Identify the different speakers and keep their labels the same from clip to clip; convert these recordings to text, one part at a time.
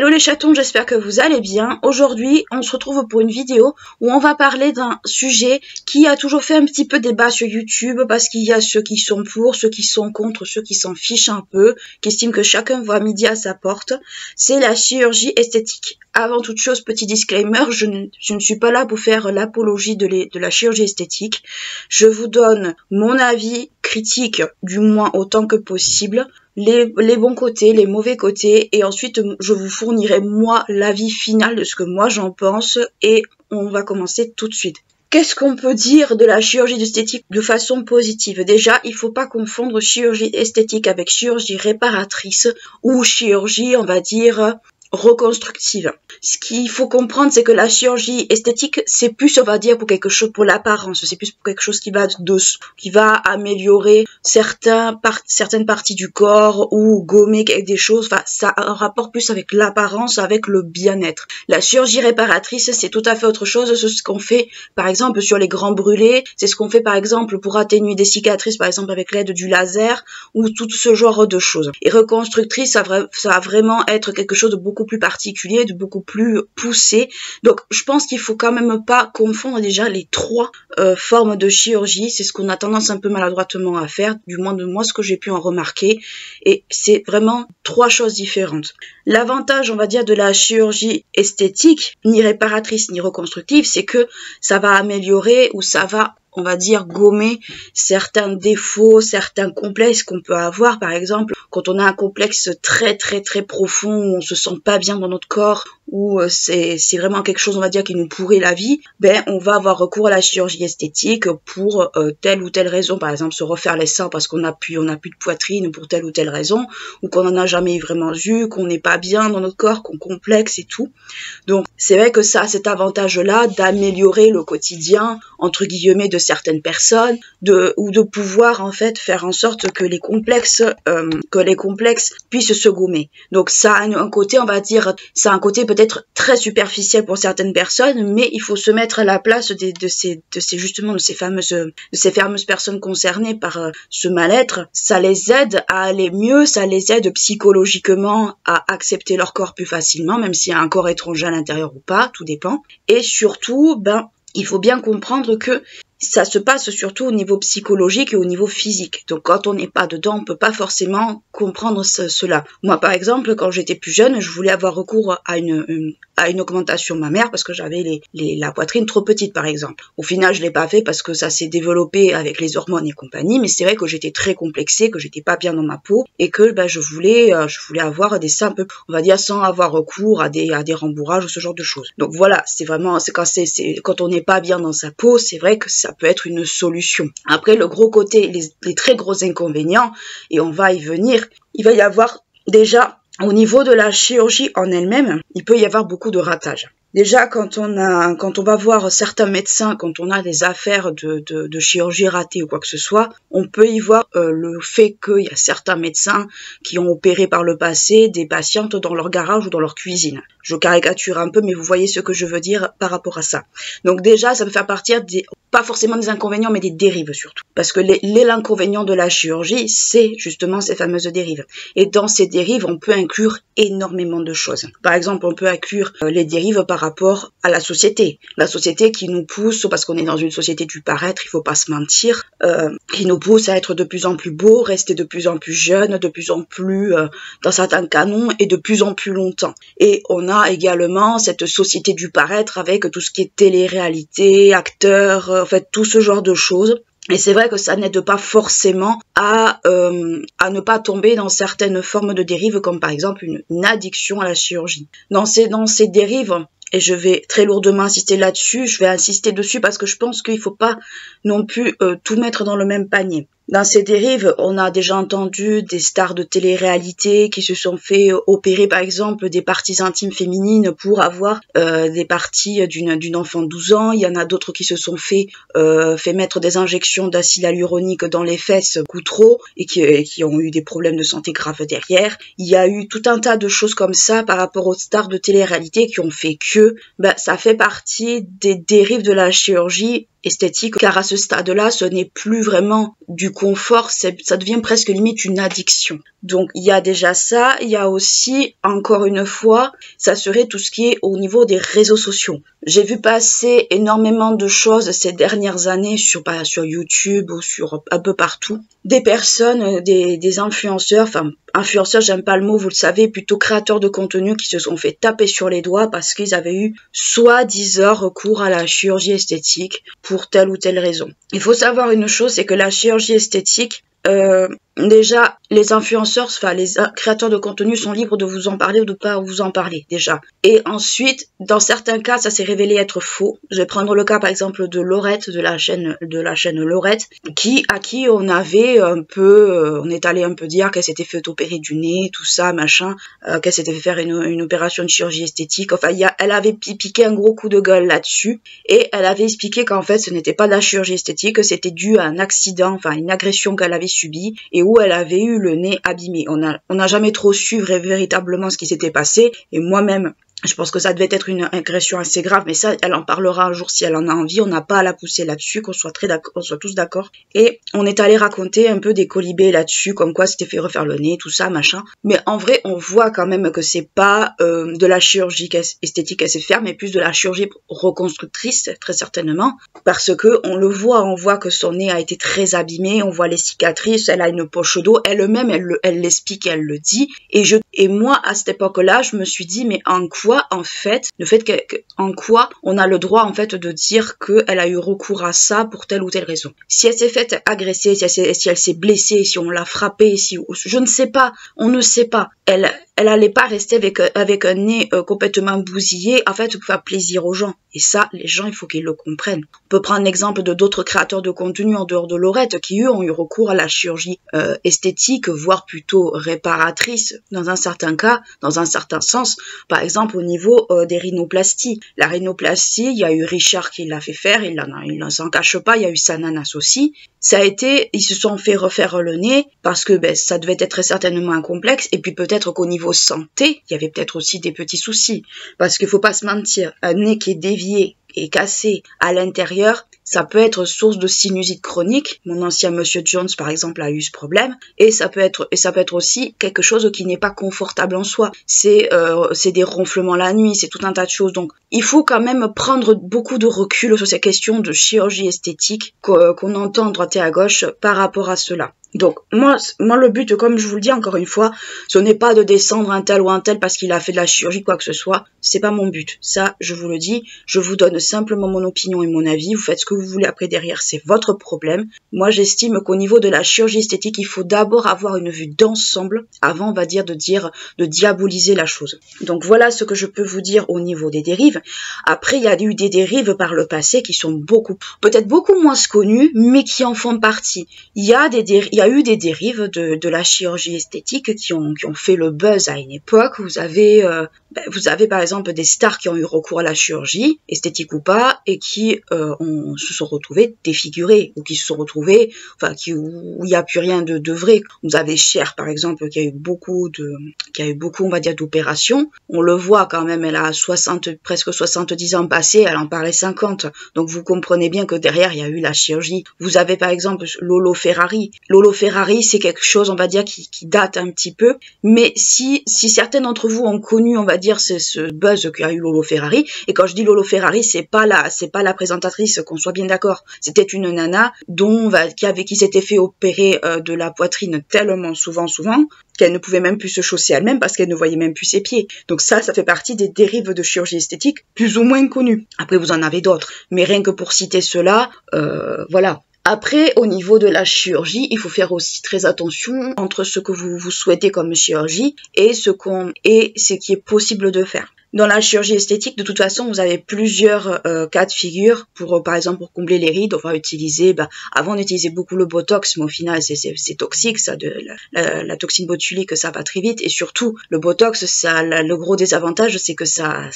Speaker 1: Hello les chatons, j'espère que vous allez bien. Aujourd'hui, on se retrouve pour une vidéo où on va parler d'un sujet qui a toujours fait un petit peu débat sur YouTube parce qu'il y a ceux qui sont pour, ceux qui sont contre, ceux qui s'en fichent un peu, qui estiment que chacun voit midi à sa porte. C'est la chirurgie esthétique. Avant toute chose, petit disclaimer, je ne suis pas là pour faire l'apologie de la chirurgie esthétique. Je vous donne mon avis critique, du moins autant que possible. Les bons côtés, les mauvais côtés, et ensuite je vous fournirai moi l'avis final de ce que moi j'en pense, et on va commencer tout de suite. Qu'est-ce qu'on peut dire de la chirurgie esthétique de façon positive? Déjà, il faut pas confondre chirurgie esthétique avec chirurgie réparatrice ou chirurgie, on va dire, reconstructive. Ce qu'il faut comprendre, c'est que la chirurgie esthétique, c'est plus, on va dire, pour quelque chose, pour l'apparence, c'est plus pour quelque chose qui va améliorer certaines parties du corps ou gommer des choses. Enfin, ça a un rapport plus avec l'apparence, avec le bien-être. La chirurgie réparatrice, c'est tout à fait autre chose. C'est ce qu'on fait, par exemple, sur les grands brûlés. C'est ce qu'on fait, par exemple, pour atténuer des cicatrices, par exemple, avec l'aide du laser ou tout ce genre de choses. Et reconstructrice, ça va vraiment être quelque chose de beaucoup plus particulier, de beaucoup plus poussé. Donc je pense qu'il faut quand même pas confondre déjà les trois formes de chirurgie. C'est ce qu'on a tendance un peu maladroitement à faire, du moins de moi ce que j'ai pu en remarquer, et c'est vraiment trois choses différentes. L'avantage, on va dire, de la chirurgie esthétique, ni réparatrice ni reconstructive, c'est que ça va améliorer ou ça va, on va dire, gommer certains défauts, certains complexes qu'on peut avoir. Par exemple, quand on a un complexe très profond, où on se sent pas bien dans notre corps, où c'est vraiment quelque chose, on va dire, qui nous pourrit la vie, ben on va avoir recours à la chirurgie esthétique pour telle ou telle raison. Par exemple, se refaire les seins parce qu'on n'a plus de poitrine pour telle ou telle raison, ou qu'on en a jamais vraiment eu, qu'on n'est pas bien dans notre corps, qu'on complexe et tout. Donc c'est vrai que ça a cet avantage-là d'améliorer le quotidien, entre guillemets, de certaines personnes, ou de pouvoir en fait faire en sorte que les complexes puissent se gommer. Donc ça a un côté, on va dire, ça a un côté peut-être très superficiel pour certaines personnes, mais il faut se mettre à la place de ces fameuses personnes concernées par ce mal-être. Ça les aide à aller mieux, ça les aide psychologiquement à accepter leur corps plus facilement, même s'il y a un corps étranger à l'intérieur ou pas, tout dépend. Et surtout, il faut bien comprendre que ça se passe surtout au niveau psychologique et au niveau physique. Donc quand on n'est pas dedans, on peut pas forcément comprendre cela. Moi par exemple, quand j'étais plus jeune, je voulais avoir recours à une augmentation mammaire parce que j'avais la poitrine trop petite par exemple. Au final, je l'ai pas fait parce que ça s'est développé avec les hormones et compagnie, mais c'est vrai que j'étais très complexée, que j'étais pas bien dans ma peau et que je voulais avoir des seins un peu, on va dire, sans avoir recours à des rembourrages ou ce genre de choses. Donc voilà, c'est quand on n'est pas bien dans sa peau, c'est vrai que ça peut être une solution. Après, le gros côté, les très gros inconvénients, et on va y venir, il va y avoir déjà, au niveau de la chirurgie en elle-même, il peut y avoir beaucoup de ratages. Déjà, quand on va voir certains médecins, quand on a des affaires de chirurgie ratée ou quoi que ce soit, on peut y voir le fait qu'il y a certains médecins qui ont opéré par le passé des patientes dans leur garage ou dans leur cuisine. Je caricature un peu, mais vous voyez ce que je veux dire par rapport à ça. Donc déjà, ça me fait partir pas forcément des inconvénients, mais des dérives surtout. Parce que l'inconvénient de la chirurgie, c'est justement ces fameuses dérives. Et dans ces dérives, on peut inclure énormément de choses. Par exemple, on peut inclure les dérives par rapport à la société. La société qui nous pousse, parce qu'on est dans une société du paraître, il faut pas se mentir, qui nous pousse à être de plus en plus beau, rester de plus en plus jeune, de plus en plus dans certains canons et de plus en plus longtemps. Et on a également cette société du paraître avec tout ce qui est télé-réalité, acteurs, en fait tout ce genre de choses. Et c'est vrai que ça n'aide pas forcément à ne pas tomber dans certaines formes de dérives, comme par exemple une addiction à la chirurgie. Dans ces dérives, et je vais très lourdement insister là-dessus, je vais insister dessus parce que je pense qu'il faut pas non plus tout mettre dans le même panier. Dans ces dérives, on a déjà entendu des stars de télé-réalité qui se sont fait opérer par exemple des parties intimes féminines pour avoir des parties d'une enfant de 12 ans. Il y en a d'autres qui se sont fait mettre des injections d'acide hyaluronique dans les fesses beaucoup trop et qui ont eu des problèmes de santé graves derrière. Il y a eu tout un tas de choses comme ça par rapport aux stars de télé-réalité qui ont fait que ça fait partie des dérives de la chirurgie esthétique, car à ce stade-là, ce n'est plus vraiment du confort, ça devient presque limite une addiction. Donc il y a déjà ça, il y a aussi, encore une fois, ça serait tout ce qui est au niveau des réseaux sociaux. J'ai vu passer énormément de choses ces dernières années sur YouTube ou sur un peu partout. Des personnes, des influenceurs, enfin influenceurs, j'aime pas le mot, vous le savez, plutôt créateurs de contenu qui se sont fait taper sur les doigts parce qu'ils avaient eu soi-disant recours à la chirurgie esthétique pour telle ou telle raison. Il faut savoir une chose, c'est que la chirurgie esthétique, déjà, les influenceurs, enfin les créateurs de contenu sont libres de vous en parler ou de pas vous en parler, déjà. Et ensuite, dans certains cas, ça s'est révélé être faux. Je vais prendre le cas, par exemple, de Laurette, de la chaîne Laurette, à qui on avait un peu, on est allé un peu dire qu'elle s'était fait opérer du nez, tout ça, machin, qu'elle s'était fait faire une opération de chirurgie esthétique. Enfin, elle avait piqué un gros coup de gueule là-dessus, et elle avait expliqué qu'en fait, ce n'était pas de la chirurgie esthétique, que c'était dû à un accident, enfin, une agression qu'elle avait subie, et où elle avait eu le nez abîmé. On n'a jamais trop su véritablement ce qui s'était passé, et moi-même, je pense que ça devait être une agression assez grave, mais ça, elle en parlera un jour si elle en a envie. On n'a pas à la pousser là-dessus, qu'on soit tous d'accord. Et on est allé raconter un peu des colibés là-dessus, comme quoi c'était fait refaire le nez, tout ça, machin. Mais en vrai, on voit quand même que c'est pas de la chirurgie esthétique qu'elle sait faire, mais plus de la chirurgie reconstructrice, très certainement. Parce que on le voit, on voit que son nez a été très abîmé, on voit les cicatrices, elle a une poche d'eau, elle-même, elle l'explique, elle le dit. Et moi, à cette époque-là, je me suis dit, mais en quoi, en fait, en quoi on a le droit, en fait, de dire qu'elle a eu recours à ça pour telle ou telle raison. Si elle s'est faite agresser, si elle s'est blessée, si on l'a frappée, je ne sais pas, on ne sait pas. Elle allait pas rester avec un nez complètement bousillé, en fait, pour faire plaisir aux gens. Et ça, les gens, il faut qu'ils le comprennent. On peut prendre l'exemple de d'autres créateurs de contenu en dehors de Laurette qui, eux, ont eu recours à la chirurgie esthétique, voire plutôt réparatrice, dans un certain cas, dans un certain sens. Par exemple, au niveau des rhinoplasties. La rhinoplastie, il y a eu Richard qui l'a fait faire, il n'en s'en cache pas, il y a eu Sananas aussi. Ils se sont fait refaire le nez parce que ça devait être très certainement un complexe, et puis peut-être qu'au niveau santé, il y avait peut-être aussi des petits soucis. Parce qu'il faut pas se mentir, un nez qui est dévié et cassé à l'intérieur, ça peut être source de sinusite chronique. Mon ancien monsieur Jones, par exemple, a eu ce problème. Et ça peut être aussi quelque chose qui n'est pas confortable en soi. C'est des ronflements la nuit, c'est tout un tas de choses. Donc, il faut quand même prendre beaucoup de recul sur ces questions de chirurgie esthétique qu'on entend à droite et à gauche par rapport à cela. Donc, moi, le but, comme je vous le dis encore une fois, ce n'est pas de descendre un tel ou un tel parce qu'il a fait de la chirurgie, quoi que ce soit. C'est pas mon but. Ça, je vous le dis. Je vous donne simplement mon opinion et mon avis. Vous faites ce que vous voulez après derrière, c'est votre problème. Moi, j'estime qu'au niveau de la chirurgie esthétique, il faut d'abord avoir une vue d'ensemble avant, on va dire, de diaboliser la chose. Donc, voilà ce que je peux vous dire au niveau des dérives. Après, il y a eu des dérives par le passé qui sont peut-être beaucoup moins connues, mais qui en font partie. Il y a eu des dérives de la chirurgie esthétique qui ont fait le buzz à une époque. Vous avez par exemple des stars qui ont eu recours à la chirurgie, esthétique ou pas, et qui se sont retrouvés défigurés, ou qui se sont retrouvés, où il n'y a plus rien de vrai. Vous avez Cher, par exemple, qui a eu beaucoup, on va dire, d'opérations. On le voit quand même, elle a presque 70 ans passés, elle en paraît 50. Donc vous comprenez bien que derrière, il y a eu la chirurgie. Vous avez par exemple Lolo Ferrari. Lolo Ferrari, c'est quelque chose, on va dire, qui date un petit peu. Mais si certains d'entre vous ont connu, on va dire, ce buzz qu'a eu Lolo Ferrari, et quand je dis Lolo Ferrari, c'est pas la présentatrice, qu'on soit bien d'accord. C'était une nana qui s'était fait opérer de la poitrine tellement souvent, qu'elle ne pouvait même plus se chausser elle-même parce qu'elle ne voyait même plus ses pieds. Donc ça fait partie des dérives de chirurgie esthétique plus ou moins connues. Après, vous en avez d'autres. Mais rien que pour citer cela, voilà. Après, au niveau de la chirurgie, il faut faire aussi très attention entre ce que vous souhaitez comme chirurgie et ce qui est possible de faire. Dans la chirurgie esthétique, de toute façon, vous avez plusieurs cas de figure par exemple, pour combler les rides, on va utiliser, avant on utilisait beaucoup le Botox, mais au final, c'est toxique, ça, la toxine botulique, ça va très vite, et surtout, le Botox, le gros désavantage, c'est que ça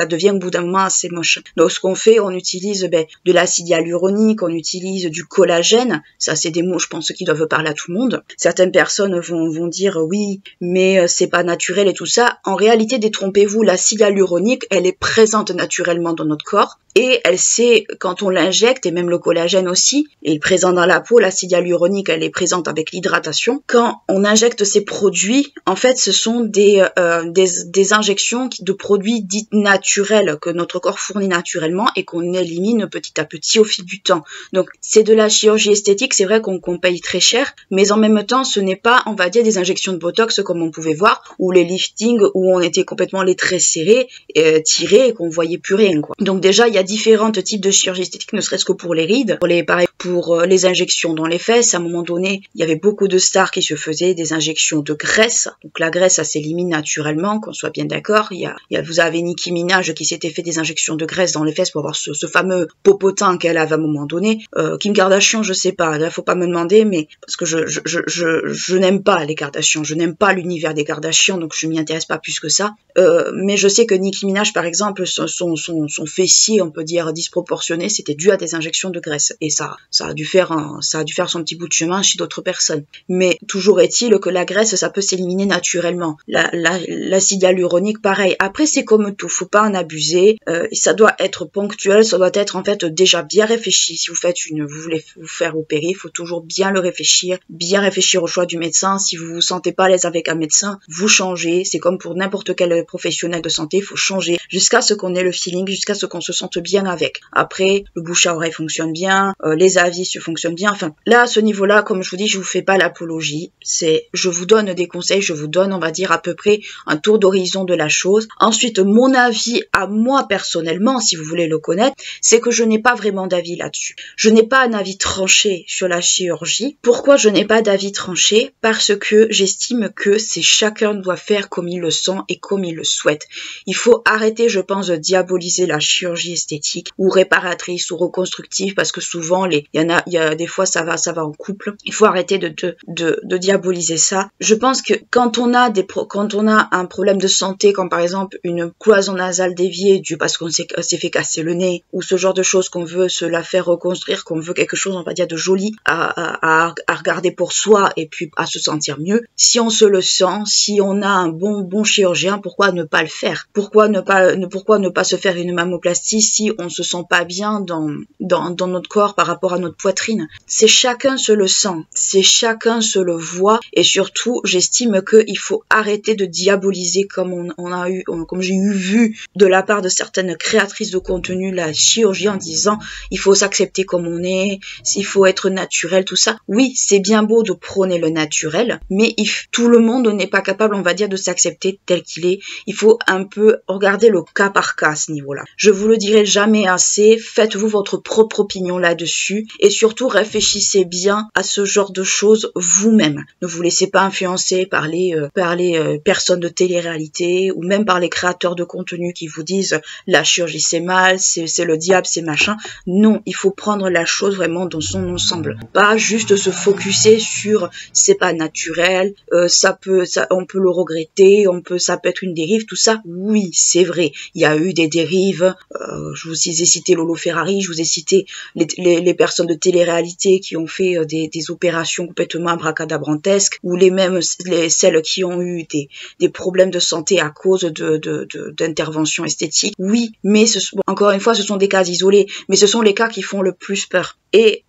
Speaker 1: devient au bout d'un moment assez moche. Donc, ce qu'on fait, on utilise, de l'acide hyaluronique, on utilise du collagène, ça, c'est des mots, je pense, qui doivent parler à tout le monde. Certaines personnes vont dire, oui, mais c'est pas naturel et tout ça. En réalité, détrompez-vous, l'acide l'acide hyaluronique, elle est présente naturellement dans notre corps et elle sait, quand on l'injecte, et même le collagène aussi, est présent dans la peau, l'acide hyaluronique, elle est présente avec l'hydratation. Quand on injecte ces produits, en fait, ce sont des injections de produits dits naturels que notre corps fournit naturellement et qu'on élimine petit à petit au fil du temps. Donc, c'est de la chirurgie esthétique, c'est vrai qu'on paye très cher, mais en même temps, ce n'est pas, on va dire, des injections de Botox comme on pouvait voir, ou les liftings où on était complètement les traits serrés, tirés et qu'on voyait plus rien, quoi. Donc déjà, il y a différents types de chirurgie esthétique, ne serait-ce que pour les rides, pour les injections dans les fesses. À un moment donné, il y avait beaucoup de stars qui se faisaient des injections de graisse. Donc la graisse, ça s'élimine naturellement, qu'on soit bien d'accord. Vous avez Nicki Minaj qui s'était fait des injections de graisse dans les fesses pour avoir ce fameux popotin qu'elle avait à un moment donné. Kim Kardashian, je sais pas, là, faut pas me demander, mais parce que je n'aime pas les Kardashians, je n'aime pas l'univers des Kardashians, donc je m'y intéresse pas plus que ça. Mais je sais que Nicki Minaj, par exemple, son fessier, on peut dire disproportionné, c'était dû à des injections de graisse. Et ça a dû faire son petit bout de chemin chez d'autres personnes. Mais toujours est-il que la graisse, ça peut s'éliminer naturellement. L'acide hyaluronique, pareil. Après, c'est comme tout, faut pas en abuser. Ça doit être ponctuel, ça doit être en fait déjà bien réfléchi. Si vous voulez vous faire opérer, il faut toujours bien réfléchir au choix du médecin. Si vous vous sentez pas à l'aise avec un médecin, vous changez. C'est comme pour n'importe quel professionnel de santé, il faut changer jusqu'à ce qu'on ait le feeling, jusqu'à ce qu'on se sente bien avec. Après, le bouche à oreille fonctionne bien, les avis fonctionnent bien. Enfin, là, à ce niveau-là, comme je vous dis, je vous fais pas l'apologie. Je vous donne des conseils, je vous donne, on va dire, à peu près un tour d'horizon de la chose. Ensuite, mon avis à moi personnellement, si vous voulez le connaître, c'est que je n'ai pas vraiment d'avis là-dessus. Je n'ai pas un avis tranché sur la chirurgie. Pourquoi je n'ai pas d'avis tranché? Parce que j'estime que chacun doit faire comme il le sent et comme il le souhaite. Il faut arrêter, je pense, de diaboliser la chirurgie esthétique ou réparatrice ou reconstructive, parce que souvent il y a des fois ça va en couple. Il faut arrêter de diaboliser ça. Je pense que quand on a un problème de santé, comme par exemple une cloison nasale déviée due parce qu'on s'est fait casser le nez, ou ce genre de choses, qu'on veut se la faire reconstruire, qu'on veut quelque chose, on va dire, de joli à regarder pour soi et puis à se sentir mieux. Si on se le sent, si on a un bon chirurgien, pourquoi ne pas le faire? Pourquoi ne pas se faire une mammoplastie si on se sent pas bien dans notre corps par rapport à notre poitrine? C'est chacun se le sent, c'est chacun se le voit, et surtout, j'estime qu'il faut arrêter de diaboliser comme j'ai eu vu de la part de certaines créatrices de contenu la chirurgie, en disant il faut s'accepter comme on est, il faut être naturel, tout ça. Oui, c'est bien beau de prôner le naturel, mais tout le monde n'est pas capable, on va dire, de s'accepter tel qu'il est. Il faut un peu regarder le cas par cas à ce niveau-là. Je vous le dirai jamais assez, faites-vous votre propre opinion là-dessus, et surtout réfléchissez bien à ce genre de choses vous-même. Ne vous laissez pas influencer par les personnes de télé-réalité, ou même par les créateurs de contenu qui vous disent la chirurgie c'est mal, c'est le diable, c'est machin. Non, il faut prendre la chose vraiment dans son ensemble. Pas juste se focuser sur c'est pas naturel, on peut le regretter, ça peut être une dérive, tout ça. Oui, c'est vrai. Il y a eu des dérives. Je vous ai cité Lolo Ferrari, je vous ai cité les personnes de télé-réalité qui ont fait des opérations complètement abracadabrantesques, ou celles qui ont eu des problèmes de santé à cause d'interventions esthétiques. Oui, mais encore une fois, ce sont des cas isolés, mais ce sont les cas qui font le plus peur. Et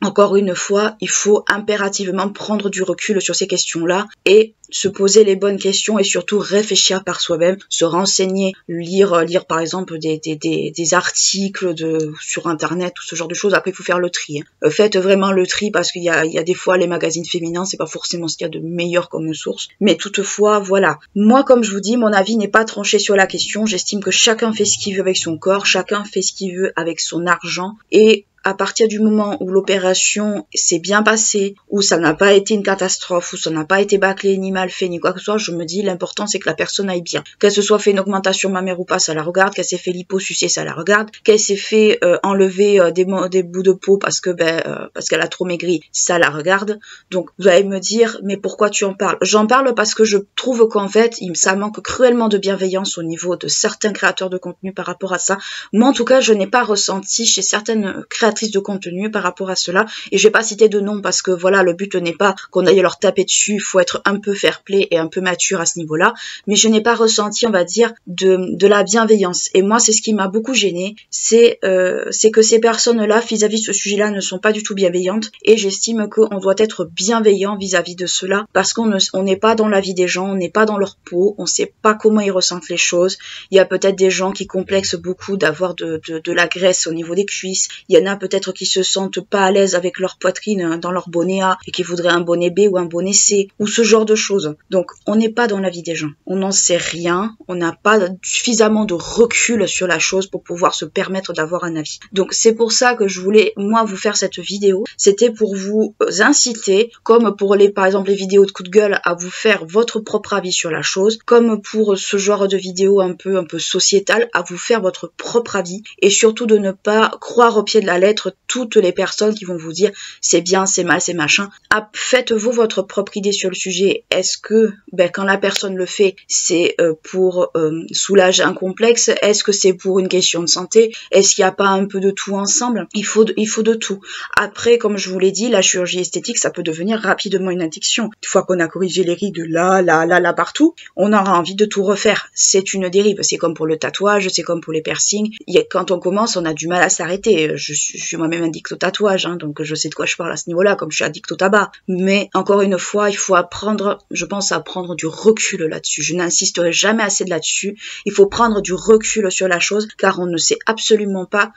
Speaker 1: encore une fois, il faut impérativement prendre du recul sur ces questions-là et se poser les bonnes questions, et surtout réfléchir par soi-même, se renseigner, lire par exemple des articles sur internet, tout ce genre de choses. Après, il faut faire le tri. Faites vraiment le tri, parce qu'il y a des fois les magazines féminins, c'est pas forcément ce qu'il y a de meilleur comme source. Mais toutefois, voilà. Moi, comme je vous dis, mon avis n'est pas tranché sur la question. J'estime que chacun fait ce qu'il veut avec son corps, chacun fait ce qu'il veut avec son argent, et à partir du moment où l'opération s'est bien passée, où ça n'a pas été une catastrophe, où ça n'a pas été bâclé, ni mal fait, ni quoi que ce soit, je me dis, l'important c'est que la personne aille bien. Qu'elle se soit fait une augmentation mammaire ou pas, ça la regarde. Qu'elle s'est fait liposucer, ça la regarde. Qu'elle s'est fait enlever des bouts de peau parce qu'elle a trop maigri, ça la regarde. Donc vous allez me dire, mais pourquoi tu en parles? J'en parle parce que je trouve qu'en fait, ça manque cruellement de bienveillance au niveau de certains créateurs de contenu par rapport à ça. Moi, en tout cas, je n'ai pas ressenti chez certaines créatrices créatrices de contenu par rapport à cela. Et je vais pas citer de nom parce que voilà, le but n'est pas qu'on aille leur taper dessus. Il faut être un peu fair play et un peu mature à ce niveau-là. Mais je n'ai pas ressenti, on va dire, de la bienveillance. Et moi, c'est ce qui m'a beaucoup gênée. C'est que ces personnes-là, vis-à-vis de ce sujet-là, ne sont pas du tout bienveillantes. Et j'estime qu'on doit être bienveillant vis-à-vis de cela parce qu'on n'est pas dans la vie des gens, on n'est pas dans leur peau, on sait pas comment ils ressentent les choses. Il y a peut-être des gens qui complexent beaucoup d'avoir de la graisse au niveau des cuisses. Il y en a peut-être qui se sentent pas à l'aise avec leur poitrine dans leur bonnet A et qui voudraient un bonnet B ou un bonnet C ou ce genre de choses. Donc on n'est pas dans la vie des gens. On n'en sait rien. On n'a pas suffisamment de recul sur la chose pour pouvoir se permettre d'avoir un avis. Donc c'est pour ça que je voulais moi vous faire cette vidéo. C'était pour vous inciter, comme pour par exemple les vidéos de coup de gueule, à vous faire votre propre avis sur la chose, comme pour ce genre de vidéo un peu sociétale, à vous faire votre propre avis et surtout de ne pas croire au pied de la lettre toutes les personnes qui vont vous dire c'est bien, c'est mal, c'est machin. Faites-vous votre propre idée sur le sujet. Est-ce que quand la personne le fait, c'est pour soulager un complexe? Est-ce que c'est pour une question de santé? Est-ce qu'il n'y a pas un peu de tout ensemble? Il faut de tout. Après, comme je vous l'ai dit, la chirurgie esthétique, ça peut devenir rapidement une addiction. Une fois qu'on a corrigé les rides là, partout, on aura envie de tout refaire. C'est une dérive. C'est comme pour le tatouage, c'est comme pour les piercings. Quand on commence, on a du mal à s'arrêter. Je suis moi-même addict au tatouage, donc je sais de quoi je parle à ce niveau-là, comme je suis addict au tabac. Mais encore une fois, il faut apprendre, je pense, à prendre du recul là-dessus. Je n'insisterai jamais assez là-dessus. Il faut prendre du recul sur la chose, car on ne sait absolument pas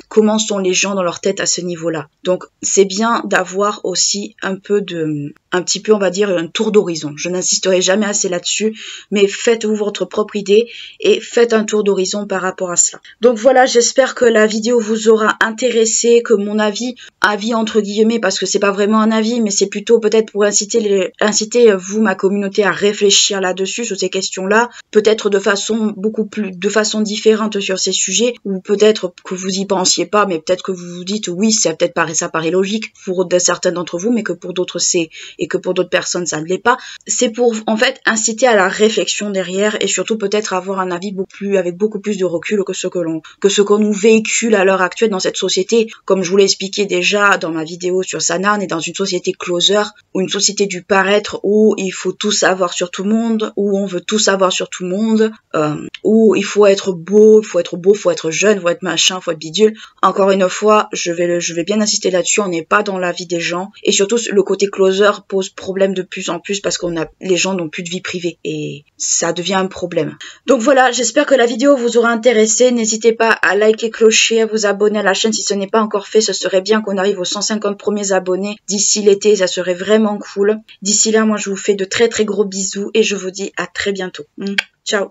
Speaker 1: comment sont les gens dans leur tête à ce niveau-là. Donc, c'est bien d'avoir aussi un petit peu, on va dire, un tour d'horizon. Je n'insisterai jamais assez là-dessus, mais faites-vous votre propre idée et faites un tour d'horizon par rapport à cela. Donc voilà, j'espère que la vidéo vous aura intéressé, que mon avis entre guillemets, parce que c'est pas vraiment un avis, mais c'est plutôt peut-être pour inciter vous, ma communauté, à réfléchir là-dessus, sur ces questions-là, peut-être de façon différente sur ces sujets, ou peut-être que vous y pensiez pas, mais peut-être que vous vous dites oui, ça paraît logique pour certains d'entre vous, mais que pour d'autres c'est, et que pour d'autres personnes ça ne l'est pas. C'est pour en fait inciter à la réflexion derrière et surtout peut-être avoir un avis avec beaucoup plus de recul que ce qu'on nous véhicule à l'heure actuelle dans cette société. Comme je vous l'ai expliqué déjà dans ma vidéo sur Sana, on est dans une société closer, ou une société du paraître où il faut tout savoir sur tout le monde, où on veut tout savoir sur tout le monde, où il faut être beau, faut être jeune, faut être machin, faut être bidule. Encore une fois, je vais bien insister là-dessus, on n'est pas dans la vie des gens, et surtout le côté closer pose problème de plus en plus parce les gens n'ont plus de vie privée et ça devient un problème. Donc voilà, j'espère que la vidéo vous aura intéressé. N'hésitez pas à liker, clocher, à vous abonner à la chaîne si ce n'est pas encore fait. Ce serait bien qu'on arrive aux 150 premiers abonnés d'ici l'été, ça serait vraiment cool. D'ici là, moi je vous fais de très très gros bisous et je vous dis à très bientôt. Ciao.